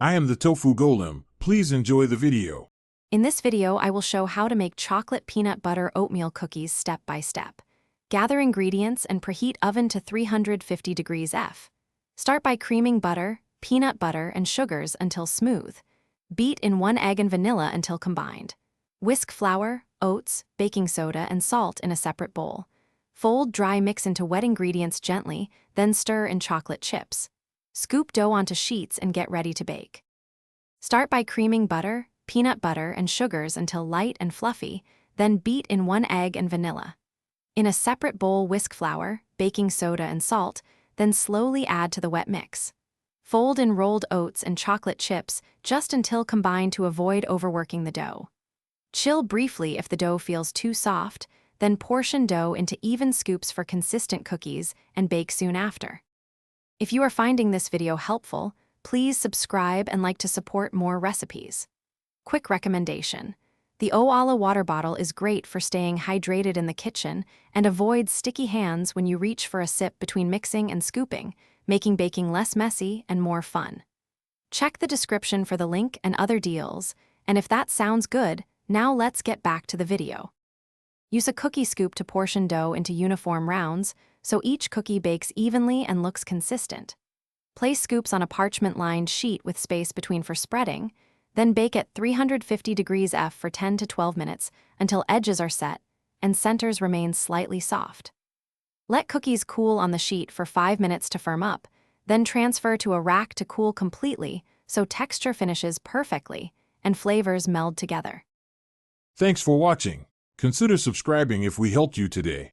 I am the Tofu Golem. Please enjoy the video. In this video, I will show how to make chocolate peanut butter oatmeal cookies step by step. Gather ingredients and preheat oven to 350 degrees F. Start by creaming butter, peanut butter, and sugars until smooth. Beat in 1 egg and vanilla until combined. Whisk flour, oats, baking soda, and salt in a separate bowl. Fold dry mix into wet ingredients gently, then stir in chocolate chips. Scoop dough onto sheets and get ready to bake. Start by creaming butter, peanut butter, and sugars until light and fluffy, then beat in 1 egg and vanilla. In a separate bowl, whisk flour, baking soda, and salt, then slowly add to the wet mix. Fold in rolled oats and chocolate chips just until combined to avoid overworking the dough. Chill briefly if the dough feels too soft, then portion dough into even scoops for consistent cookies and bake soon after. If you are finding this video helpful, please subscribe and like to support more recipes. Quick recommendation. The Oatmeal water bottle is great for staying hydrated in the kitchen and avoids sticky hands when you reach for a sip between mixing and scooping, making baking less messy and more fun. Check the description for the link and other deals, and if that sounds good, now let's get back to the video. Use a cookie scoop to portion dough into uniform rounds so each cookie bakes evenly and looks consistent. Place scoops on a parchment-lined sheet with space between for spreading, then bake at 350 degrees F for 10 to 12 minutes until edges are set and centers remain slightly soft. Let cookies cool on the sheet for 5 minutes to firm up, then transfer to a rack to cool completely so texture finishes perfectly and flavors meld together. Thanks for watching. Consider subscribing if we helped you today.